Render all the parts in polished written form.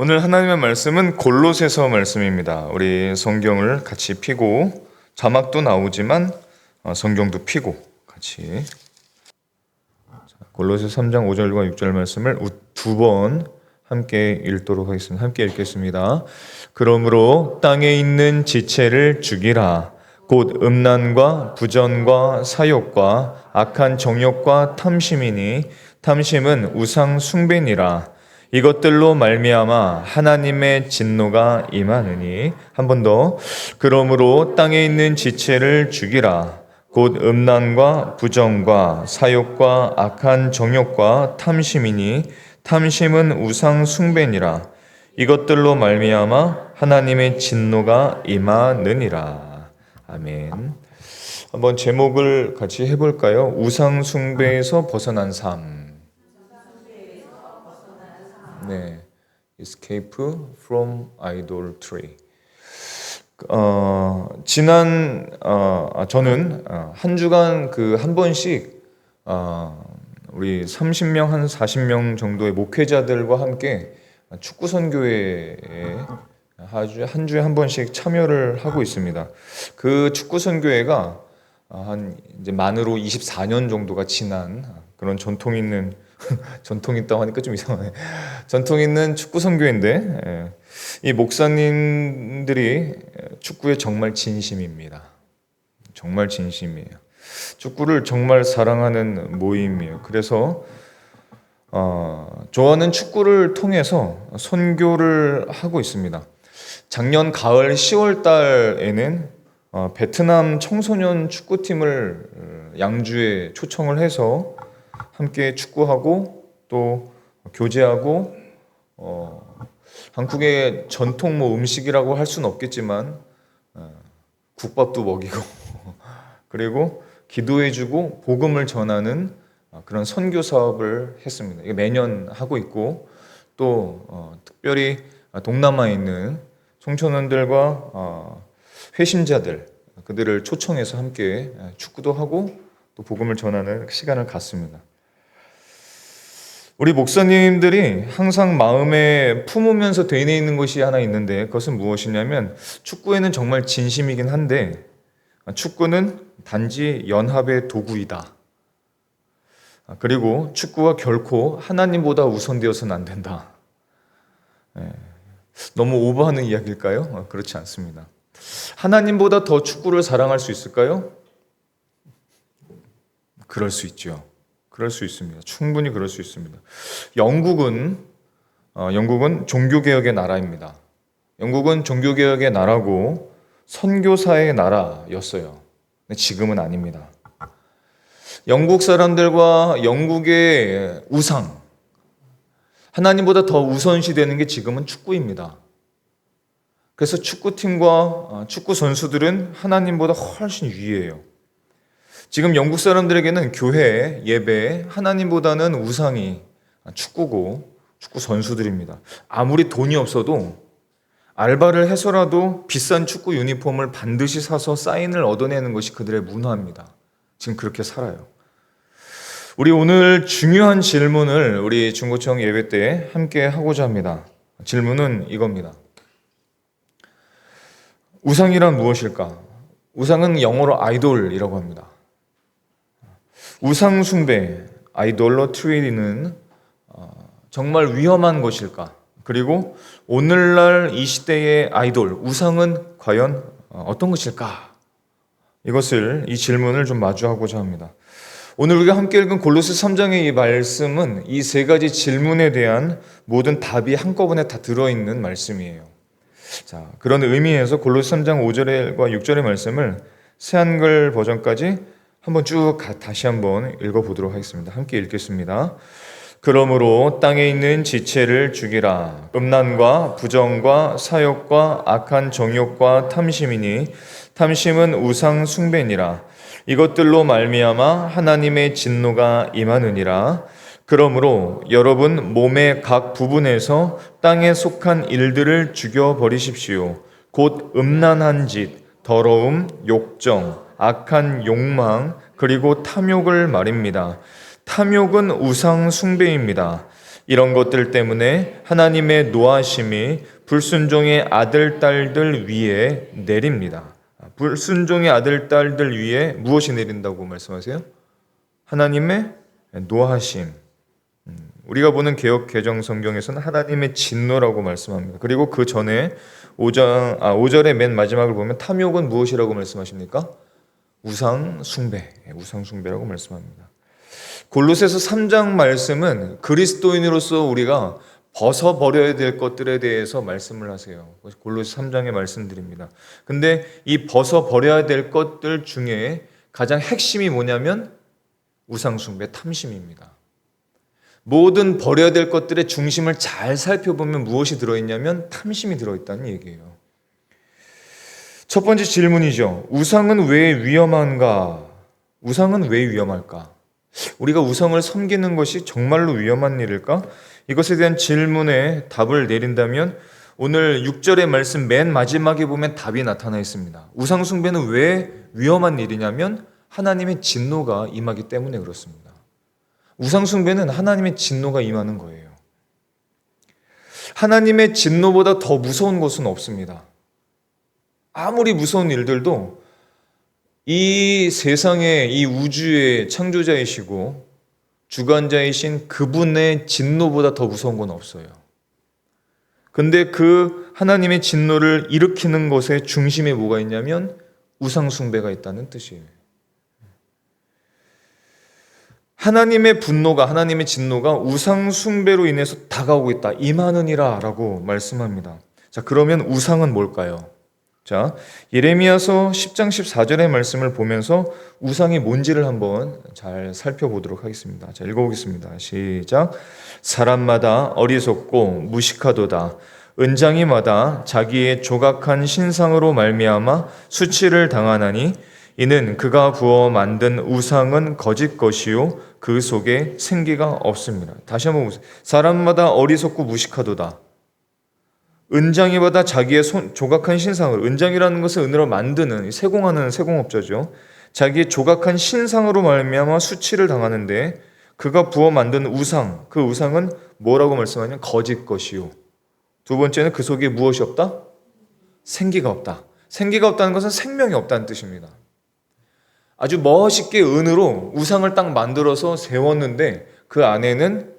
오늘 하나님의 말씀은 골로새서 말씀입니다. 우리 성경을 같이 펴고 자막도 나오지만 성경도 펴고 같이 골로새 3장 5절과 6절 말씀을 두 번 함께 읽도록 하겠습니다. 함께 읽겠습니다. 그러므로 땅에 있는 지체를 죽이라. 곧 음란과 부전과 사욕과 악한 정욕과 탐심이니 탐심은 우상 숭배니라. 이것들로 말미암아 하나님의 진노가 임하느니. 한 번 더. 그러므로 땅에 있는 지체를 죽이라. 곧 음란과 부정과 사욕과 악한 정욕과 탐심이니 탐심은 우상 숭배니라. 이것들로 말미암아 하나님의 진노가 임하느니라. 아멘. 한번 제목을 같이 해볼까요? 우상 숭배에서 벗어난 삶. 네, Escape from Idolatry. 저는 한 주간 한 번씩 우리 30명 한 40명 정도의 목회자들과 함께 축구 선교회에 한 주에 한 번씩 참여를 하고 있습니다. 그 축구 선교회가 이제 만으로 24년 정도가 지난 그런 전통 있는 전통 있다고 하니까 좀 이상하네. 전통 있는 축구 선교회인데 이 목사님들이 축구에 정말 진심입니다. 정말 진심이에요. 축구를 정말 사랑하는 모임이에요. 그래서 좋아하는 축구를 통해서 선교를 하고 있습니다. 작년 가을 10월 달에는 베트남 청소년 축구팀을 양주에 초청을 해서 함께 축구하고 또 교제하고 한국의 전통 음식이라고 할 수는 없겠지만 국밥도 먹이고 그리고 기도해주고 복음을 전하는 그런 선교 사업을 했습니다. 이게 매년 하고 있고 또 특별히 동남아에 있는 청소년들과 회심자들 그들을 초청해서 함께 축구도 하고 또 복음을 전하는 시간을 갖습니다. 우리 목사님들이 항상 마음에 품으면서 되뇌 있는 것이 하나 있는데 그것은 무엇이냐면 축구에는 정말 진심이긴 한데 축구는 단지 연합의 도구이다. 그리고 축구가 결코 하나님보다 우선되어서는 안 된다. 너무 오버하는 이야기일까요? 그렇지 않습니다. 하나님보다 더 축구를 사랑할 수 있을까요? 그럴 수 있죠. 그럴 수 있습니다. 충분히 그럴 수 있습니다. 영국은 종교개혁의 나라입니다. 영국은 종교개혁의 나라고 선교사의 나라였어요. 근데 지금은 아닙니다. 영국 사람들과 영국의 우상, 하나님보다 더 우선시되는 게 지금은 축구입니다. 그래서 축구팀과 축구 선수들은 하나님보다 훨씬 위에요. 지금 영국 사람들에게는 교회, 예배, 하나님보다는 우상이 축구고 축구 선수들입니다. 아무리 돈이 없어도 알바를 해서라도 비싼 축구 유니폼을 반드시 사서 사인을 얻어내는 것이 그들의 문화입니다. 지금 그렇게 살아요. 우리 오늘 중요한 질문을 우리 중고청 예배 때 함께 하고자 합니다. 질문은 이겁니다. 우상이란 무엇일까? 우상은 영어로 아이돌이라고 합니다. 우상 숭배, 아이돌러트리는 정말 위험한 것일까? 그리고 오늘날 이 시대의 아이돌, 우상은 과연 어떤 것일까? 이 질문을 좀 마주하고자 합니다. 오늘 우리가 함께 읽은 골로새 3장의 이 말씀은 이 세 가지 질문에 대한 모든 답이 한꺼번에 다 들어있는 말씀이에요. 자, 그런 의미에서 골로새 3장 5절과 6절의 말씀을 새한글 버전까지 한번 쭉 다시 한번 읽어보도록 하겠습니다. 함께 읽겠습니다. 그러므로 땅에 있는 지체를 죽이라. 음란과 부정과 사욕과 악한 정욕과 탐심이니 탐심은 우상 숭배니라. 이것들로 말미암아 하나님의 진노가 임하느니라. 그러므로 여러분 몸의 각 부분에서 땅에 속한 일들을 죽여버리십시오. 곧 음란한 짓, 더러움, 욕정, 악한 욕망, 그리고 탐욕을 말입니다. 탐욕은 우상 숭배입니다. 이런 것들 때문에 하나님의 노하심이 불순종의 아들, 딸들 위에 내립니다. 불순종의 아들, 딸들 위에 무엇이 내린다고 말씀하세요? 하나님의 노하심. 우리가 보는 개역 개정 성경에서는 하나님의 진노라고 말씀합니다. 그리고 그 전에 5절의 맨 마지막을 보면 탐욕은 무엇이라고 말씀하십니까? 우상 숭배라고 말씀합니다. 골로새서 3장 말씀은 그리스도인으로서 우리가 벗어버려야 될 것들에 대해서 말씀을 하세요. 골로새 3장에 말씀드립니다. 근데 이 벗어버려야 될 것들 중에 가장 핵심이 뭐냐면 우상숭배, 탐심입니다. 모든 버려야 될 것들의 중심을 잘 살펴보면 무엇이 들어있냐면 탐심이 들어있다는 얘기예요. 첫 번째 질문이죠. 우상은 왜 위험한가? 우상은 왜 위험할까? 우리가 우상을 섬기는 것이 정말로 위험한 일일까? 이것에 대한 질문에 답을 내린다면 오늘 6절의 말씀 맨 마지막에 보면 답이 나타나 있습니다. 우상 숭배는 왜 위험한 일이냐면 하나님의 진노가 임하기 때문에 그렇습니다. 우상 숭배는 하나님의 진노가 임하는 거예요. 하나님의 진노보다 더 무서운 것은 없습니다. 아무리 무서운 일들도 이 세상의 이 우주의 창조자이시고 주관자이신 그분의 진노보다 더 무서운 건 없어요. 근데 그 하나님의 진노를 일으키는 것의 중심에 뭐가 있냐면 우상 숭배가 있다는 뜻이에요. 하나님의 분노가, 하나님의 진노가 우상 숭배로 인해서 다가오고 있다. 임하느니라 라고 말씀합니다. 자, 그러면 우상은 뭘까요? 자, 예레미야서 10장 14절의 말씀을 보면서 우상이 뭔지를 한번 잘 살펴보도록 하겠습니다. 자, 읽어보겠습니다. 시작. 사람마다 어리석고 무식하도다. 은장이마다 자기의 조각한 신상으로 말미암아 수치를 당하나니 이는 그가 부어 만든 우상은 거짓 것이요 그 속에 생기가 없습니다. 다시 한번 보세요. 사람마다 어리석고 무식하도다. 은장이마다 자기의 조각한 신상으로, 은장이라는 것은 은으로 만드는 세공하는 세공업자죠. 자기의 조각한 신상으로 말미암아 수치를 당하는데 그가 부어 만든 우상, 그 우상은 뭐라고 말씀하냐면 거짓 것이요. 두 번째는 그 속에 무엇이 없다? 생기가 없다. 생기가 없다는 것은 생명이 없다는 뜻입니다. 아주 멋있게 은으로 우상을 딱 만들어서 세웠는데 그 안에는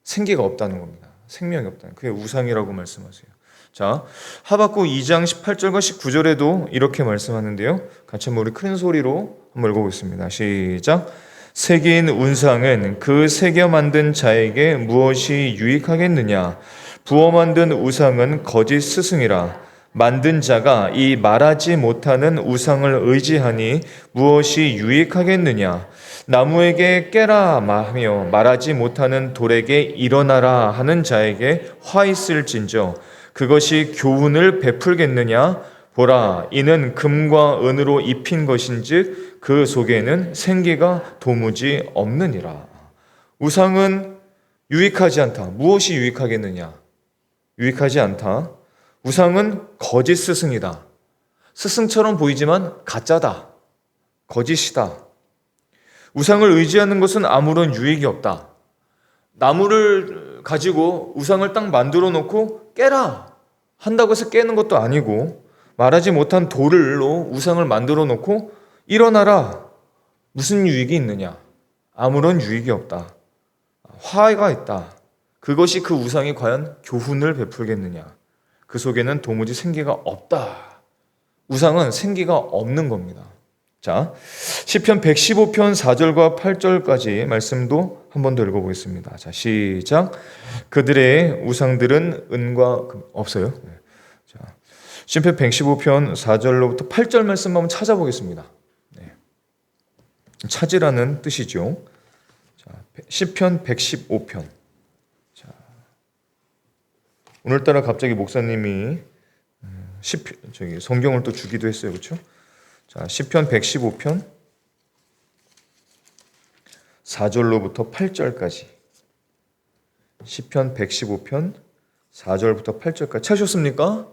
생기가 없다는 겁니다. 생명이 없다는, 그게 우상이라고 말씀하세요. 자, 하박국 2장 18절과 19절에도 이렇게 말씀하는데요. 같이 한번 우리 큰 소리로 한번 읽어보겠습니다. 시작. 새긴 우상은 그 새겨 만든 자에게 무엇이 유익하겠느냐? 부어 만든 우상은 거짓 스승이라. 만든 자가 이 말하지 못하는 우상을 의지하니 무엇이 유익하겠느냐? 나무에게 깨라 하며 말하지 못하는 돌에게 일어나라 하는 자에게 화 있을진저 그것이 교훈을 베풀겠느냐? 보라, 이는 금과 은으로 입힌 것인즉 그 속에는 생기가 도무지 없느니라. 우상은 유익하지 않다. 무엇이 유익하겠느냐? 유익하지 않다. 우상은 거짓 스승이다. 스승처럼 보이지만 가짜다. 거짓이다. 우상을 의지하는 것은 아무런 유익이 없다. 나무를 가지고 우상을 딱 만들어 놓고 깨라 한다고 해서 깨는 것도 아니고, 말하지 못한 돌로 우상을 만들어 놓고 일어나라. 무슨 유익이 있느냐? 아무런 유익이 없다. 화가 있다. 그것이 그 우상이 과연 교훈을 베풀겠느냐? 그 속에는 도무지 생기가 없다. 우상은 생기가 없는 겁니다. 자, 시편 115편 4절과 8절까지 말씀도 한 번 더 읽어보겠습니다. 자, 시작. 그들의 우상들은 은과 금 없어요. 네. 자, 시편 115편 4절로부터 8절 말씀 한번 찾아보겠습니다. 네. 찾으라는 뜻이죠. 자, 시편 115편. 자, 오늘따라 갑자기 목사님이 성경을 또 주기도 했어요, 그렇죠? 자, 시편 115편 4절로부터 8절까지. 시편 115편 4절부터 8절까지 찾으셨습니까?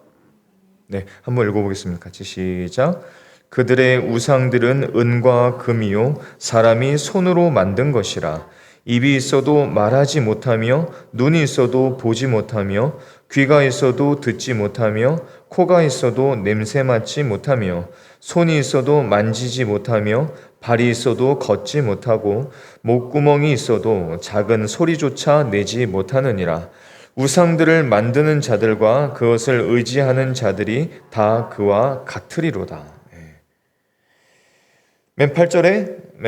네, 한번 읽어보겠습니다. 같이 시작. 그들의 우상들은 은과 금이요 사람이 손으로 만든 것이라. 입이 있어도 말하지 못하며 눈이 있어도 보지 못하며 귀가 있어도 듣지 못하며 코가 있어도 냄새 맡지 못하며 손이 있어도 만지지 못하며 발이 있어도 걷지 못하고 목구멍이 있어도 작은 소리조차 내지 못하느니라. 우상들을 만드는 자들과 그것을 의지하는 자들이 다 그와 같으리로다. 맨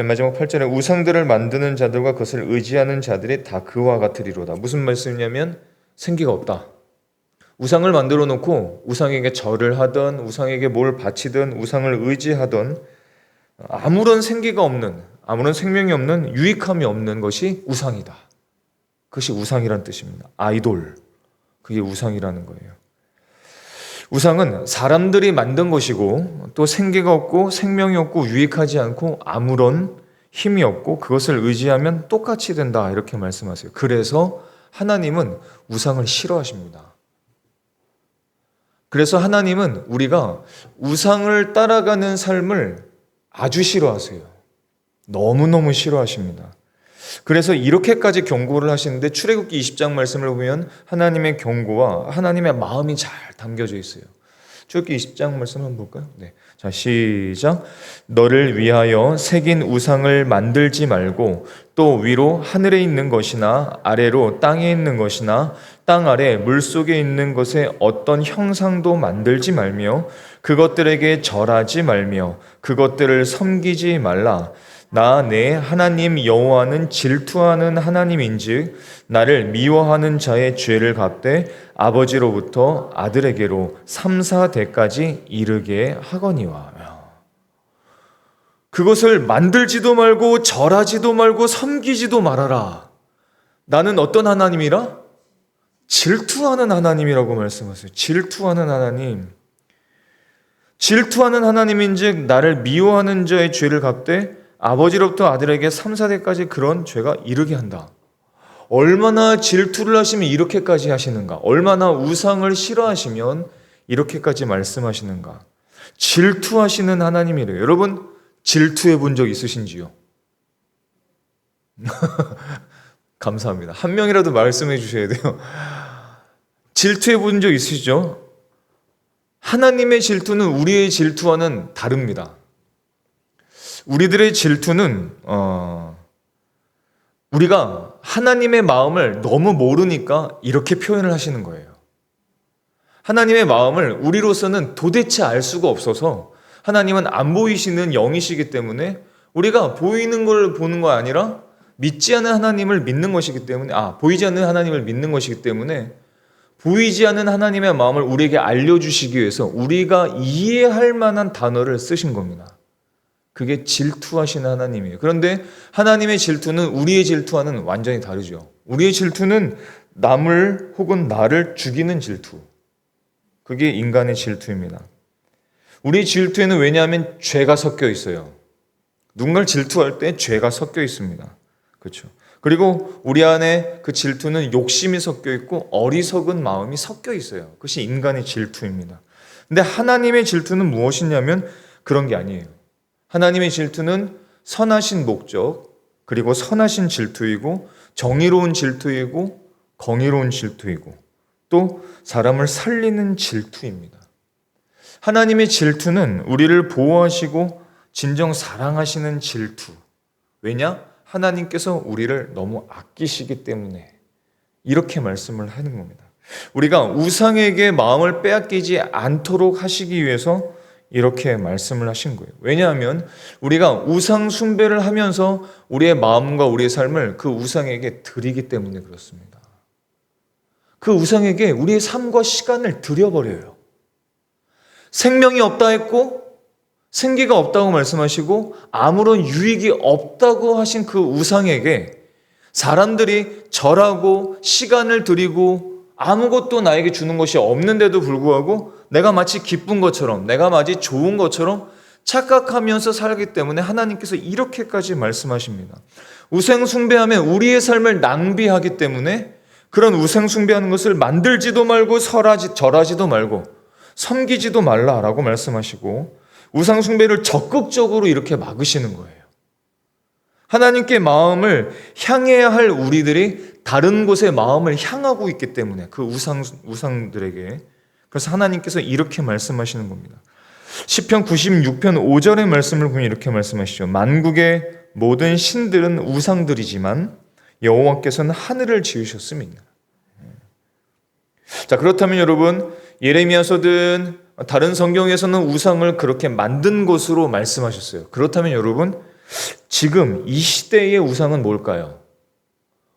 마지막 8절에 우상들을 만드는 자들과 그것을 의지하는 자들이 다 그와 같으리로다. 무슨 말씀이냐면 생기가 없다. 우상을 만들어 놓고 우상에게 절을 하든 우상에게 뭘 바치든 우상을 의지하든 아무런 생기가 없는, 아무런 생명이 없는, 유익함이 없는 것이 우상이다. 그것이 우상이란 뜻입니다. 아이돌, 그게 우상이라는 거예요. 우상은 사람들이 만든 것이고 또 생기가 없고 생명이 없고 유익하지 않고 아무런 힘이 없고 그것을 의지하면 똑같이 된다, 이렇게 말씀하세요. 그래서 하나님은 우상을 싫어하십니다. 그래서 하나님은 우리가 우상을 따라가는 삶을 아주 싫어하세요. 너무너무 싫어하십니다. 그래서 이렇게까지 경고를 하시는데 출애굽기 20장 말씀을 보면 하나님의 경고와 하나님의 마음이 잘 담겨져 있어요. 출애굽기 20장 말씀 한번 볼까요? 네. 자, 시작. 너를 위하여 새긴 우상을 만들지 말고 또 위로 하늘에 있는 것이나 아래로 땅에 있는 것이나 땅 아래 물속에 있는 것에 어떤 형상도 만들지 말며 그것들에게 절하지 말며 그것들을 섬기지 말라. 나 내 하나님 여호와는 질투하는 하나님인즉 나를 미워하는 자의 죄를 갚되 아버지로부터 아들에게로 3, 4대까지 이르게 하거니와. 그것을 만들지도 말고 절하지도 말고 섬기지도 말아라. 나는 어떤 하나님이라? 질투하는 하나님이라고 말씀하세요. 질투하는 하나님. 질투하는 하나님인즉 나를 미워하는 자의 죄를 갚되 아버지로부터 아들에게 3, 4대까지 그런 죄가 이르게 한다. 얼마나 질투를 하시면 이렇게까지 하시는가? 얼마나 우상을 싫어하시면 이렇게까지 말씀하시는가? 질투하시는 하나님이래요. 여러분, 질투해 본 적 있으신지요? 감사합니다. 한 명이라도 말씀해 주셔야 돼요. 질투해 본 적 있으시죠? 하나님의 질투는 우리의 질투와는 다릅니다. 우리들의 질투는 우리가 하나님의 마음을 너무 모르니까 이렇게 표현을 하시는 거예요. 하나님의 마음을 우리로서는 도대체 알 수가 없어서 하나님은 안 보이시는 영이시기 때문에 우리가 보이는 걸 보는 거 아니라 믿지 않는 하나님을 믿는 것이기 때문에 보이지 않는 하나님을 믿는 것이기 때문에 보이지 않는 하나님의 마음을 우리에게 알려주시기 위해서 우리가 이해할 만한 단어를 쓰신 겁니다. 그게 질투하시는 하나님이에요. 그런데 하나님의 질투는 우리의 질투와는 완전히 다르죠. 우리의 질투는 남을 혹은 나를 죽이는 질투. 그게 인간의 질투입니다. 우리의 질투에는 왜냐하면 죄가 섞여 있어요. 누군가를 질투할 때 죄가 섞여 있습니다. 그렇죠. 그리고 우리 안에 그 질투는 욕심이 섞여 있고 어리석은 마음이 섞여 있어요. 그것이 인간의 질투입니다. 근데 하나님의 질투는 무엇이냐면 그런 게 아니에요. 하나님의 질투는 선하신 목적, 그리고 선하신 질투이고 정의로운 질투이고 공의로운 질투이고 또 사람을 살리는 질투입니다. 하나님의 질투는 우리를 보호하시고 진정 사랑하시는 질투. 왜냐? 하나님께서 우리를 너무 아끼시기 때문에 이렇게 말씀을 하는 겁니다. 우리가 우상에게 마음을 빼앗기지 않도록 하시기 위해서 이렇게 말씀을 하신 거예요. 왜냐하면 우리가 우상 숭배를 하면서 우리의 마음과 우리의 삶을 그 우상에게 드리기 때문에 그렇습니다. 그 우상에게 우리의 삶과 시간을 드려버려요. 생명이 없다 했고 생기가 없다고 말씀하시고 아무런 유익이 없다고 하신 그 우상에게 사람들이 절하고 시간을 드리고 아무것도 나에게 주는 것이 없는데도 불구하고 내가 마치 기쁜 것처럼 내가 마치 좋은 것처럼 착각하면서 살기 때문에 하나님께서 이렇게까지 말씀하십니다. 우상 숭배하면 우리의 삶을 낭비하기 때문에 그런 우상 숭배하는 것을 만들지도 말고 절하지도 말고 섬기지도 말라라고 말씀하시고 우상 숭배를 적극적으로 이렇게 막으시는 거예요. 하나님께 마음을 향해야 할 우리들이 다른 곳에 마음을 향하고 있기 때문에 그 우상들에게. 그래서 하나님께서 이렇게 말씀하시는 겁니다. 시편 96편 5절의 말씀을 보면 이렇게 말씀하시죠. 만국의 모든 신들은 우상들이지만 여호와께서는 하늘을 지으셨음이니라. 자, 그렇다면 여러분, 예레미야서든 다른 성경에서는 우상을 그렇게 만든 것으로 말씀하셨어요. 그렇다면 여러분, 지금 이 시대의 우상은 뭘까요?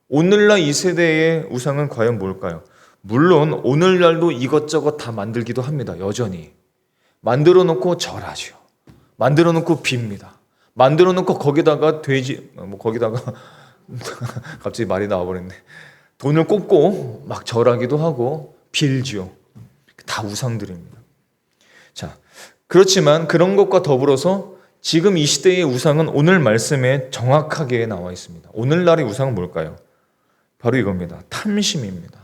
오늘날 이 세대의 우상은 과연 뭘까요? 물론 오늘날도 이것저것 다 만들기도 합니다. 여전히 만들어 놓고 절하죠. 만들어 놓고 빕니다. 만들어 놓고 거기다가 거기다가 갑자기 말이 나와버렸네. 돈을 꽂고 막 절하기도 하고 빌지요. 다 우상들입니다. 자, 그렇지만 그런 것과 더불어서 지금 이 시대의 우상은 오늘 말씀에 정확하게 나와 있습니다. 오늘날의 우상은 뭘까요? 바로 이겁니다. 탐심입니다.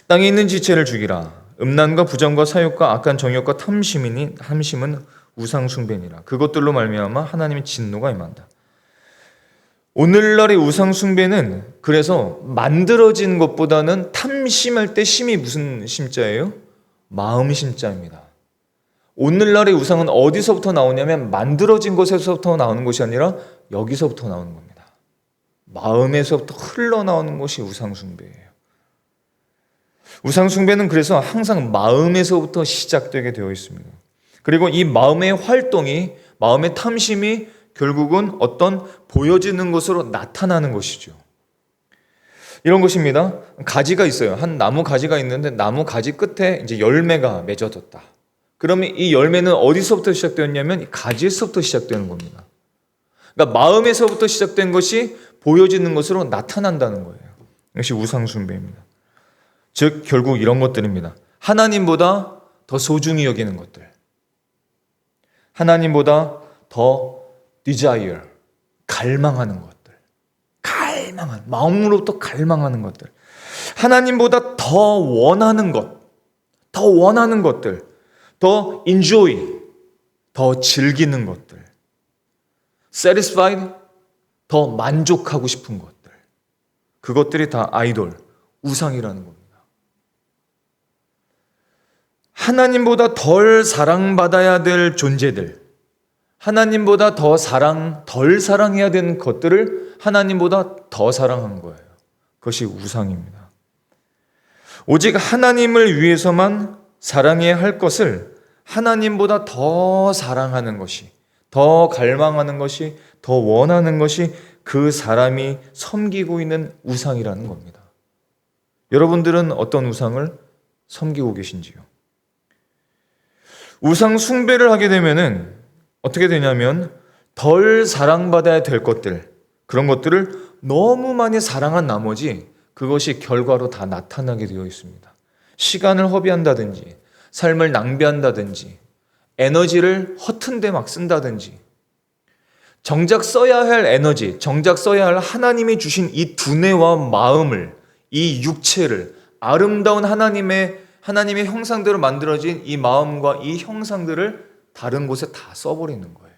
땅에 있는 지체를 죽이라. 음란과 부정과 사욕과 악한 정욕과 탐심은 우상 숭배니라. 그것들로 말미암아 하나님의 진노가 임한다. 오늘날의 우상 숭배는 그래서 만들어진 것보다는 탐심할 때 심이 무슨 심자예요? 마음 심자입니다. 오늘날의 우상은 어디서부터 나오냐면 만들어진 것에서부터 나오는 것이 아니라 여기서부터 나오는 겁니다. 마음에서부터 흘러나오는 것이 우상 숭배예요. 우상 숭배는 그래서 항상 마음에서부터 시작되게 되어 있습니다. 그리고 이 마음의 활동이, 마음의 탐심이 결국은 어떤 보여지는 것으로 나타나는 것이죠. 이런 것입니다. 가지가 있어요. 한 나무 가지가 있는데 나무 가지 끝에 이제 열매가 맺어졌다. 그러면 이 열매는 어디서부터 시작되었냐면 가지에서부터 시작되는 겁니다. 그러니까 마음에서부터 시작된 것이 보여지는 것으로 나타난다는 거예요. 이것이 우상 숭배입니다. 즉 결국 이런 것들입니다. 하나님보다 더 소중히 여기는 것들, 하나님보다 더 desire, 갈망하는 것들, 마음으로부터 갈망하는 것들, 하나님보다 더 원하는 것들, 더 enjoy, 더 즐기는 것들, satisfied, 더 만족하고 싶은 것들, 그것들이 다 아이돌, 우상이라는 겁니다. 하나님보다 덜 사랑받아야 될 존재들, 하나님보다 덜 사랑해야 되는 것들을 하나님보다 더 사랑한 거예요. 그것이 우상입니다. 오직 하나님을 위해서만 사랑해야 할 것을 하나님보다 더 사랑하는 것이, 더 갈망하는 것이, 더 원하는 것이 그 사람이 섬기고 있는 우상이라는 겁니다. 여러분들은 어떤 우상을 섬기고 계신지요? 우상 숭배를 하게 되면은 어떻게 되냐면 덜 사랑받아야 될 것들, 그런 것들을 너무 많이 사랑한 나머지 그것이 결과로 다 나타나게 되어 있습니다. 시간을 허비한다든지, 삶을 낭비한다든지, 에너지를 허튼 데 막 쓴다든지, 정작 써야 할 에너지, 정작 써야 할 하나님이 주신 이 두뇌와 마음을, 이 육체를, 아름다운 하나님의 형상대로 만들어진 이 마음과 이 형상들을 다른 곳에 다 써버리는 거예요.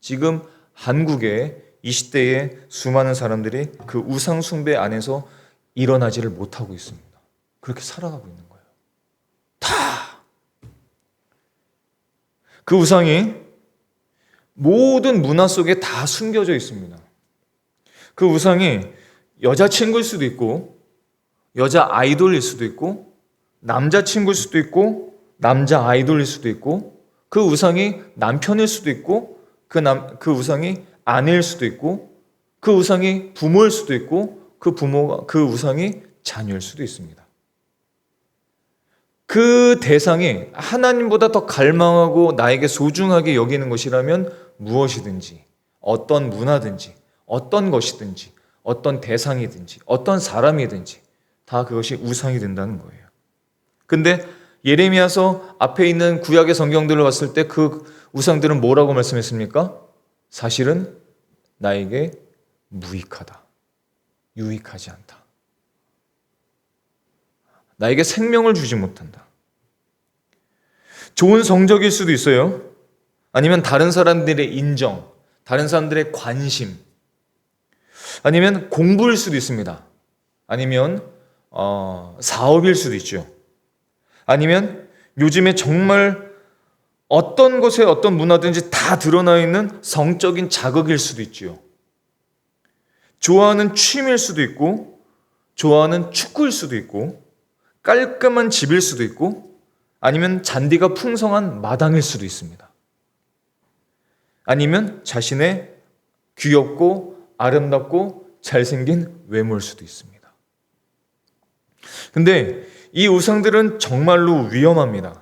지금 한국의 이 시대의 수많은 사람들이 그 우상 숭배 안에서 일어나지를 못하고 있습니다. 그렇게 살아가고 있는 거예요. 다. 그 우상이 모든 문화 속에 다 숨겨져 있습니다. 그 우상이 여자친구일 수도 있고, 여자 아이돌일 수도 있고, 남자친구일 수도 있고, 남자 아이돌일 수도 있고, 그 우상이 남편일 수도 있고, 그 우상이 아내일 수도 있고, 그 우상이 부모일 수도 있고, 그 우상이 자녀일 수도 있습니다. 그 대상이 하나님보다 더 갈망하고 나에게 소중하게 여기는 것이라면 무엇이든지, 어떤 문화든지, 어떤 것이든지, 어떤 대상이든지, 어떤 사람이든지 다 그것이 우상이 된다는 거예요. 근데 예레미야서 앞에 있는 구약의 성경들을 봤을 때 그 우상들은 뭐라고 말씀했습니까? 사실은 나에게 무익하다. 유익하지 않다. 나에게 생명을 주지 못한다. 좋은 성적일 수도 있어요. 아니면 다른 사람들의 인정, 다른 사람들의 관심, 아니면 공부일 수도 있습니다. 아니면 사업일 수도 있죠. 아니면 요즘에 정말 어떤 것에 어떤 문화든지 다 드러나 있는 성적인 자극일 수도 있지요. 좋아하는 취미일 수도 있고, 좋아하는 축구일 수도 있고, 깔끔한 집일 수도 있고, 아니면 잔디가 풍성한 마당일 수도 있습니다. 아니면 자신의 귀엽고 아름답고 잘생긴 외모일 수도 있습니다. 근데 이 우상들은 정말로 위험합니다.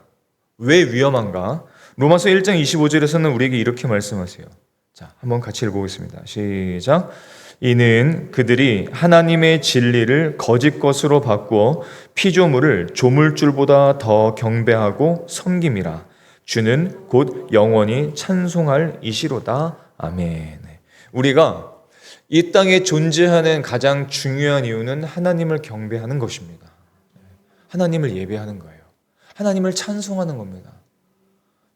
왜 위험한가? 로마서 1장 25절에서는 우리에게 이렇게 말씀하세요. 자, 한번 같이 읽어보겠습니다. 시작. 이는 그들이 하나님의 진리를 거짓 것으로 바꾸어 피조물을 조물줄보다 더 경배하고 섬김이라. 주는 곧 영원히 찬송할 이시로다. 아멘. 우리가 이 땅에 존재하는 가장 중요한 이유는 하나님을 경배하는 것입니다. 하나님을 예배하는 거예요. 하나님을 찬송하는 겁니다.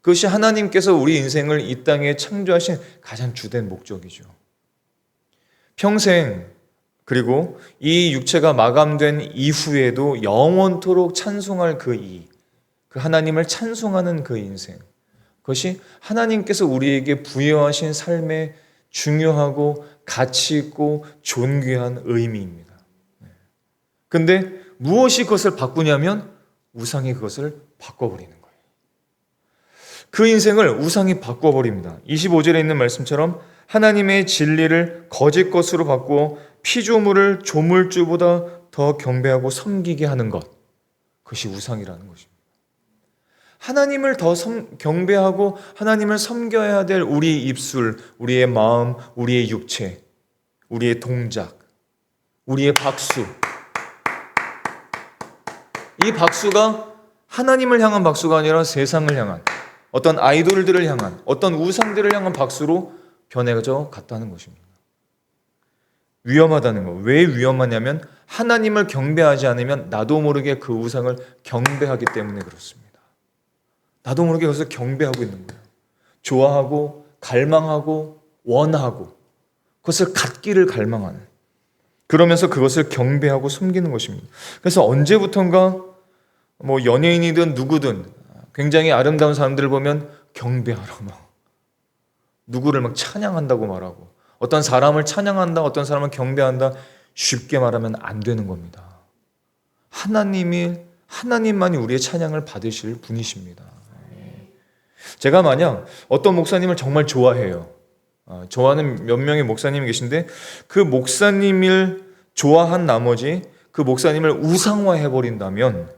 그것이 하나님께서 우리 인생을 이 땅에 창조하신 가장 주된 목적이죠. 평생, 그리고 이 육체가 마감된 이후에도 영원토록 찬송할 그 하나님을 찬송하는 그 인생, 그것이 하나님께서 우리에게 부여하신 삶의 중요하고 가치 있고 존귀한 의미입니다. 근데 무엇이 그것을 바꾸냐면 우상이 그것을 바꿔버리는 거예요. 그 인생을 우상이 바꿔버립니다. 25절에 있는 말씀처럼 하나님의 진리를 거짓 것으로 바꾸어 피조물을 조물주보다 더 경배하고 섬기게 하는 것, 그것이 우상이라는 것입니다. 하나님을 더 경배하고 하나님을 섬겨야 될 우리의 입술, 우리의 마음, 우리의 육체, 우리의 동작, 우리의 박수, 이 박수가 하나님을 향한 박수가 아니라 세상을 향한, 어떤 아이돌들을 향한, 어떤 우상들을 향한 박수로 변해져 갔다는 것입니다. 위험하다는 거. 왜 위험하냐면 하나님을 경배하지 않으면 나도 모르게 그 우상을 경배하기 때문에 그렇습니다. 나도 모르게 그것을 경배하고 있는 거예요. 좋아하고 갈망하고 원하고 그것을 갖기를 갈망하는, 그러면서 그것을 경배하고 섬기는 것입니다. 그래서 언제부턴가 연예인이든 누구든 굉장히 아름다운 사람들을 보면 경배하라, 누구를 찬양한다고 말하고, 어떤 사람을 찬양한다, 어떤 사람을 경배한다, 쉽게 말하면 안 되는 겁니다. 하나님만이 우리의 찬양을 받으실 분이십니다. 제가 만약 어떤 목사님을 정말 좋아해요. 좋아하는 몇 명의 목사님이 계신데 그 목사님을 좋아한 나머지 그 목사님을 우상화해버린다면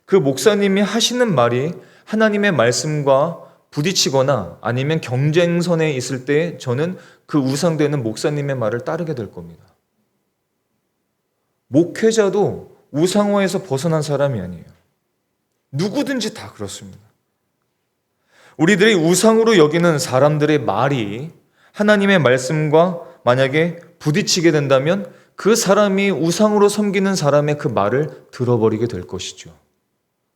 그 목사님이 하시는 말이 하나님의 말씀과 부딪히거나 아니면 경쟁선에 있을 때 저는 그 우상되는 목사님의 말을 따르게 될 겁니다. 목회자도 우상화에서 벗어난 사람이 아니에요. 누구든지 다 그렇습니다. 우리들이 우상으로 여기는 사람들의 말이 하나님의 말씀과 만약에 부딪히게 된다면 그 사람이 우상으로 섬기는 사람의 그 말을 들어버리게 될 것이죠.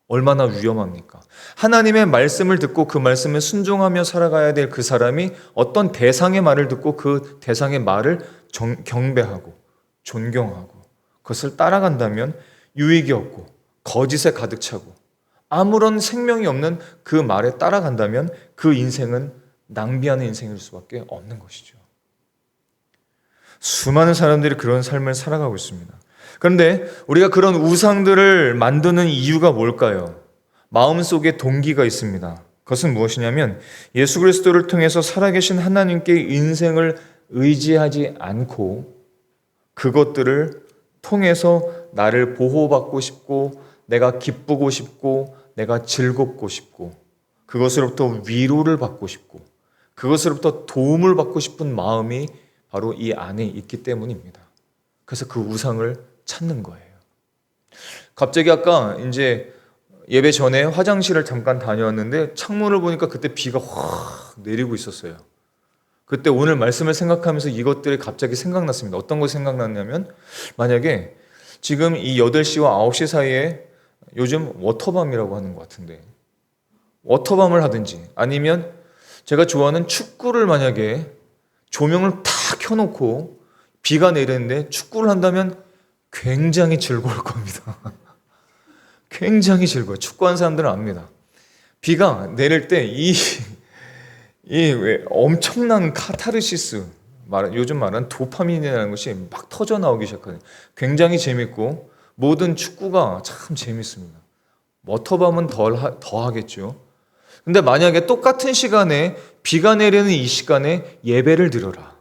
얼마나 위험합니까? 하나님의 말씀을 듣고 그 말씀에 순종하며 살아가야 될 그 사람이 어떤 대상의 말을 듣고 그 대상의 말을 경배하고 존경하고 그것을 따라간다면 유익이 없고 거짓에 가득 차고 아무런 생명이 없는 그 말에 따라간다면 그 인생은 낭비하는 인생일 수밖에 없는 것이죠. 수많은 사람들이 그런 삶을 살아가고 있습니다. 그런데 우리가 그런 우상들을 만드는 이유가 뭘까요? 마음속에 동기가 있습니다. 그것은 무엇이냐면 예수 그리스도를 통해서 살아계신 하나님께 인생을 의지하지 않고 그것들을 통해서 나를 보호받고 싶고 내가 기쁘고 싶고 내가 즐겁고 싶고 그것으로부터 위로를 받고 싶고 그것으로부터 도움을 받고 싶은 마음이 바로 이 안에 있기 때문입니다. 그래서 그 우상을 찾는 거예요. 갑자기 아까 이제 예배 전에 화장실을 잠깐 다녀왔는데 창문을 보니까 그때 비가 확 내리고 있었어요. 그때 오늘 말씀을 생각하면서 이것들이 갑자기 생각났습니다. 어떤 것이 생각났냐면 만약에 지금 이 8시와 9시 사이에 요즘 워터밤이라고 하는 것 같은데 워터밤을 하든지 아니면 제가 좋아하는 축구를 만약에 조명을 다 켜놓고 비가 내리는데 축구를 한다면 굉장히 즐거울 겁니다. 굉장히 즐거워요. 축구하는 사람들은 압니다. 비가 내릴 때 왜 엄청난 카타르시스, 요즘 말하는 도파민이라는 것이 막 터져 나오기 시작하거든요. 굉장히 재밌고 모든 축구가 참 재밌습니다. 워터밤은 더 하겠죠. 근데 만약에 똑같은 시간에 비가 내리는 이 시간에 예배를 드려라.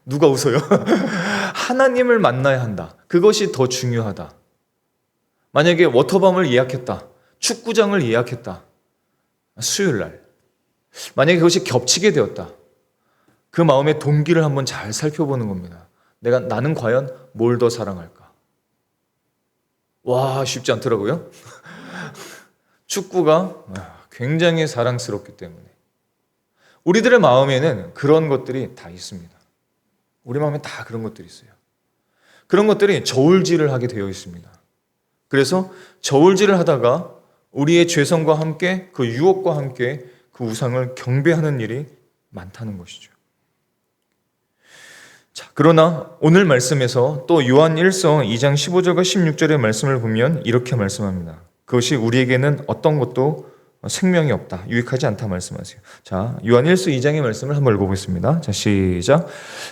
누가 웃어요? 하나님을 만나야 한다. 그것이 더 중요하다. 만약에 워터밤을 예약했다. 축구장을 예약했다. 수요일 날. 만약에 그것이 겹치게 되었다. 그 마음의 동기를 한번 잘 살펴보는 겁니다. 나는 과연 뭘 더 사랑할까? 와, 쉽지 않더라고요. 축구가 굉장히 사랑스럽기 때문에. 우리들의 마음에는 그런 것들이 다 있습니다. 우리 마음에 다 그런 것들이 있어요. 그런 것들이 저울질을 하게 되어 있습니다. 그래서 저울질을 하다가 우리의 죄성과 함께 그 유혹과 함께 그 우상을 경배하는 일이 많다는 것이죠. 자, 그러나 오늘 말씀에서 또 요한 1서 2장 15절과 16절의 말씀을 보면 이렇게 말씀합니다. 그것이 우리에게는 어떤 것도 생명이 없다, 유익하지 않다 말씀하세요. 자, 요한 1서 2장의 말씀을 한번 읽어보겠습니다. 자, 시작.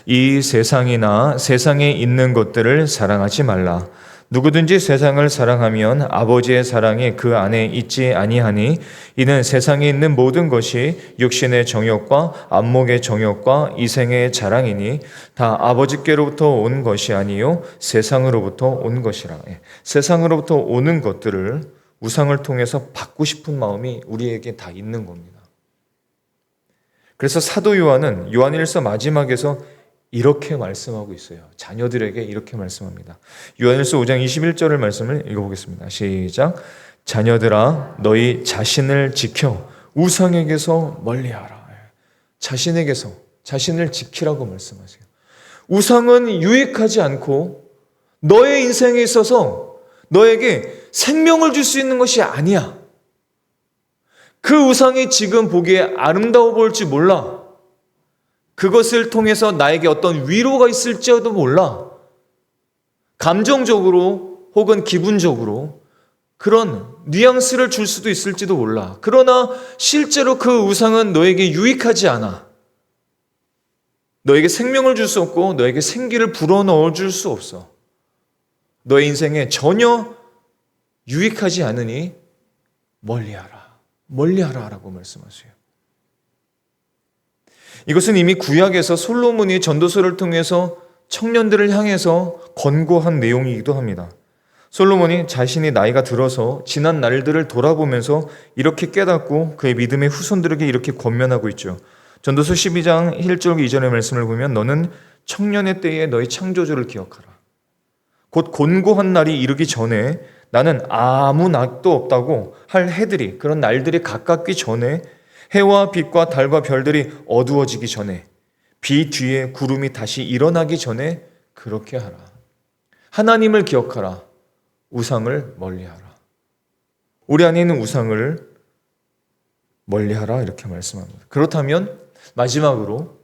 이 세상이나 세상에 있는 것들을 사랑하지 말라. 누구든지 세상을 사랑하면 아버지의 사랑이 그 안에 있지 아니하니 이는 세상에 있는 모든 것이 육신의 정욕과 안목의 정욕과 이생의 자랑이니 다 아버지께로부터 온 것이 아니요 세상으로부터 온 것이라. 세상으로부터 오는 것들을 우상을 통해서 받고 싶은 마음이 우리에게 다 있는 겁니다. 그래서 사도 요한은 요한 1서 마지막에서 이렇게 말씀하고 있어요. 자녀들에게 이렇게 말씀합니다. 요한일서 5장 21절의 말씀을 읽어보겠습니다. 시작. 자녀들아 너희 자신을 지켜 우상에게서 멀리하라. 자신을 지키라고 말씀하세요. 우상은 유익하지 않고 너의 인생에 있어서 너에게 생명을 줄 수 있는 것이 아니야. 그 우상이 지금 보기에 아름다워 보일지 몰라. 그것을 통해서 나에게 어떤 위로가 있을지도 몰라. 감정적으로 혹은 기분적으로 그런 뉘앙스를 줄 수도 있을지도 몰라. 그러나 실제로 그 우상은 너에게 유익하지 않아. 너에게 생명을 줄 수 없고 너에게 생기를 불어넣어 줄 수 없어. 너의 인생에 전혀 유익하지 않으니 멀리하라. 멀리하라라고 말씀하세요. 이것은 이미 구약에서 솔로몬이 전도서를 통해서 청년들을 향해서 권고한 내용이기도 합니다. 솔로몬이 자신이 나이가 들어서 지난 날들을 돌아보면서 이렇게 깨닫고 그의 믿음의 후손들에게 이렇게 권면하고 있죠. 전도서 12장 1절 2절의 말씀을 보면 너는 청년의 때에 너의 창조주를 기억하라. 곧 곤고한 날이 이르기 전에 나는 아무 낙도 없다고 할 해들이, 그런 날들이 가깝기 전에, 해와 빛과 달과 별들이 어두워지기 전에, 비 뒤에 구름이 다시 일어나기 전에 그렇게 하라. 하나님을 기억하라. 우상을 멀리하라. 우리 안에 있는 우상을 멀리하라 이렇게 말씀합니다. 그렇다면 마지막으로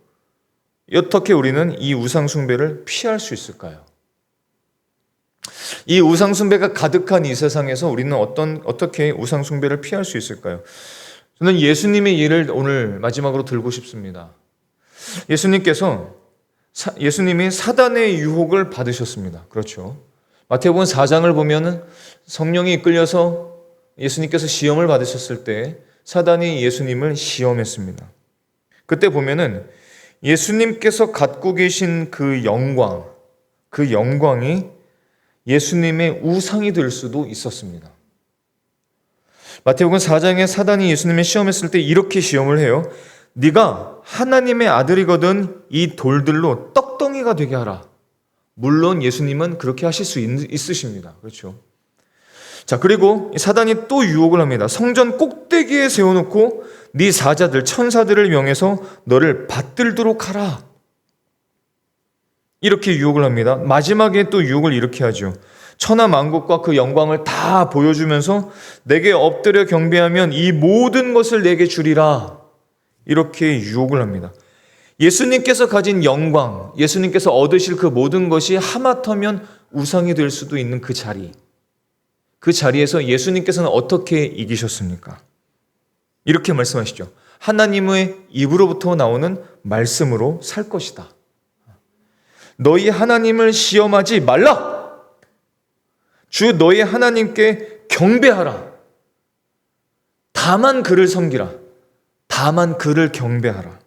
어떻게 우리는 이 우상 숭배를 피할 수 있을까요? 이 우상 숭배가 가득한 이 세상에서 우리는 어떻게 우상 숭배를 피할 수 있을까요? 저는 예수님의 예를 오늘 마지막으로 들고 싶습니다. 예수님이 사단의 유혹을 받으셨습니다. 그렇죠. 마태복음 4장을 보면 성령이 이끌려서 예수님께서 시험을 받으셨을 때 사단이 예수님을 시험했습니다. 그때 보면은 예수님께서 갖고 계신 그 영광이 예수님의 우상이 될 수도 있었습니다. 마태복음 4장에 사단이 예수님을 시험했을 때 이렇게 시험을 해요. 네가 하나님의 아들이거든 이 돌들로 떡덩이가 되게 하라. 물론 예수님은 그렇게 하실 수 있으십니다. 그렇죠. 자, 그리고 사단이 또 유혹을 합니다. 성전 꼭대기에 세워놓고 네 사자들, 천사들을 명해서 너를 받들도록 하라. 이렇게 유혹을 합니다. 마지막에 또 유혹을 이렇게 하죠. 천하 만국과 그 영광을 다 보여주면서 내게 엎드려 경배하면 이 모든 것을 내게 주리라. 이렇게 유혹을 합니다. 예수님께서 가진 영광, 예수님께서 얻으실 그 모든 것이 하마터면 우상이 될 수도 있는 그 자리, 그 자리에서 예수님께서는 어떻게 이기셨습니까? 이렇게 말씀하시죠. 하나님의 입으로부터 나오는 말씀으로 살 것이다. 너희 하나님을 시험하지 말라. 주 너희 하나님께 경배하라. 다만 그를 섬기라. 다만 그를 경배하라.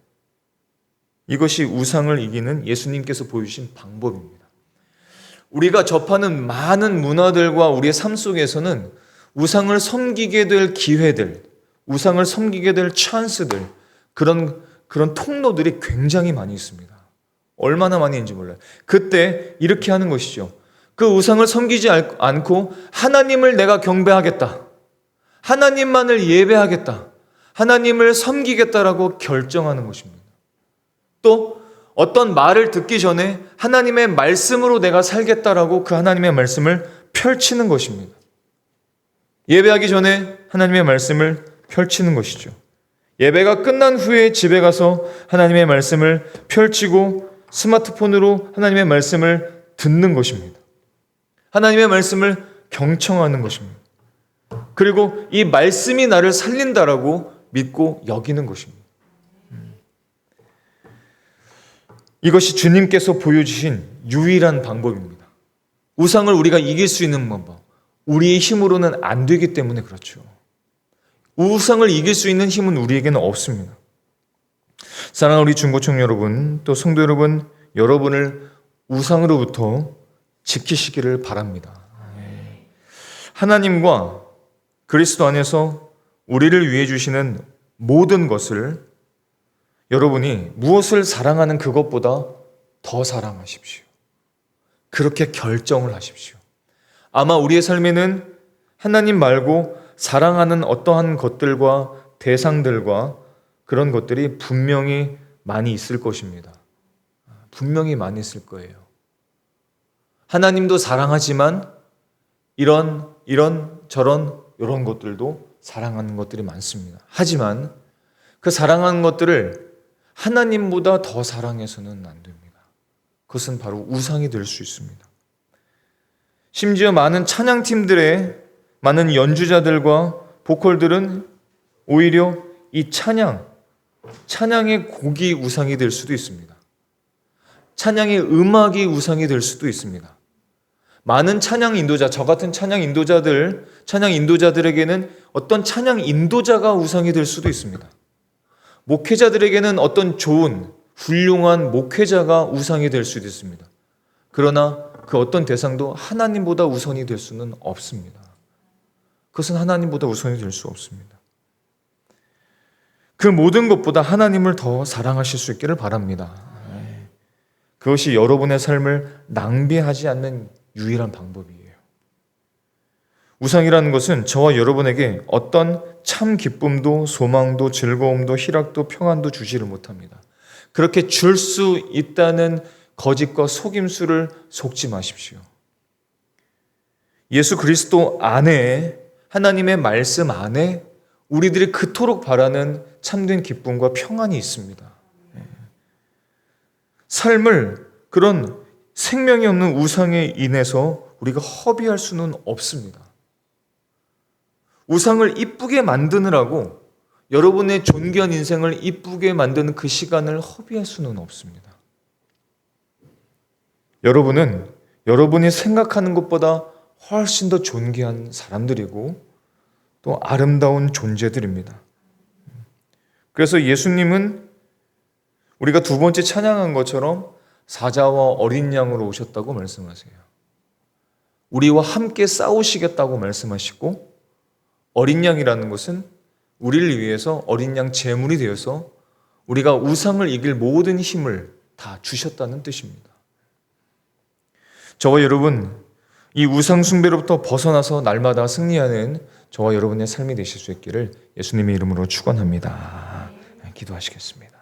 이것이 우상을 이기는 예수님께서 보여주신 방법입니다. 우리가 접하는 많은 문화들과 우리의 삶 속에서는 우상을 섬기게 될 기회들, 우상을 섬기게 될 찬스들, 그런 통로들이 굉장히 많이 있습니다. 얼마나 많이 있는지 몰라요. 그때 이렇게 하는 것이죠. 그 우상을 섬기지 않고 하나님을 내가 경배하겠다. 하나님만을 예배하겠다. 하나님을 섬기겠다라고 결정하는 것입니다. 또 어떤 말을 듣기 전에 하나님의 말씀으로 내가 살겠다라고 그 하나님의 말씀을 펼치는 것입니다. 예배하기 전에 하나님의 말씀을 펼치는 것이죠. 예배가 끝난 후에 집에 가서 하나님의 말씀을 펼치고 스마트폰으로 하나님의 말씀을 듣는 것입니다. 하나님의 말씀을 경청하는 것입니다. 그리고 이 말씀이 나를 살린다라고 믿고 여기는 것입니다. 이것이 주님께서 보여주신 유일한 방법입니다. 우상을 우리가 이길 수 있는 방법. 우리의 힘으로는 안 되기 때문에 그렇죠. 우상을 이길 수 있는 힘은 우리에게는 없습니다. 사랑하는 우리 중고청 여러분, 또 성도 여러분, 여러분을 우상으로부터 지키시기를 바랍니다. 하나님과 그리스도 안에서 우리를 위해 주시는 모든 것을 여러분이 무엇을 사랑하는 그것보다 더 사랑하십시오. 그렇게 결정을 하십시오. 아마 우리의 삶에는 하나님 말고 사랑하는 어떠한 것들과 대상들과 그런 것들이 분명히 많이 있을 것입니다. 분명히 많이 있을 거예요. 하나님도 사랑하지만 이런 저런 것들도 사랑하는 것들이 많습니다. 하지만 그 사랑하는 것들을 하나님보다 더 사랑해서는 안 됩니다. 그것은 바로 우상이 될 수 있습니다. 심지어 많은 찬양팀들의 많은 연주자들과 보컬들은 오히려 이 찬양의 곡이 우상이 될 수도 있습니다. 찬양의 음악이 우상이 될 수도 있습니다. 많은 찬양 인도자, 저 같은 찬양 인도자들에게는 어떤 찬양 인도자가 우상이 될 수도 있습니다. 목회자들에게는 어떤 좋은, 훌륭한 목회자가 우상이 될 수도 있습니다. 그러나 그 어떤 대상도 하나님보다 우선이 될 수는 없습니다. 그것은 하나님보다 우선이 될 수 없습니다. 그 모든 것보다 하나님을 더 사랑하실 수 있기를 바랍니다. 그것이 여러분의 삶을 낭비하지 않는 유일한 방법이에요. 우상이라는 것은 저와 여러분에게 어떤 참 기쁨도 소망도 즐거움도 희락도 평안도 주지를 못합니다. 그렇게 줄 수 있다는 거짓과 속임수를 속지 마십시오. 예수 그리스도 안에, 하나님의 말씀 안에 우리들이 그토록 바라는 참된 기쁨과 평안이 있습니다. 삶을 그런 생명이 없는 우상에 인해서 우리가 허비할 수는 없습니다. 우상을 이쁘게 만드느라고 여러분의 존귀한 인생을 이쁘게 만드는 그 시간을 허비할 수는 없습니다. 여러분은 여러분이 생각하는 것보다 훨씬 더 존귀한 사람들이고 또 아름다운 존재들입니다. 그래서 예수님은 우리가 두 번째 찬양한 것처럼 사자와 어린 양으로 오셨다고 말씀하세요. 우리와 함께 싸우시겠다고 말씀하시고, 어린 양이라는 것은 우리를 위해서 어린 양 제물이 되어서 우리가 우상을 이길 모든 힘을 다 주셨다는 뜻입니다. 저와 여러분, 이 우상 숭배로부터 벗어나서 날마다 승리하는 저와 여러분의 삶이 되실 수 있기를 예수님의 이름으로 축원합니다. 기도하시겠습니다.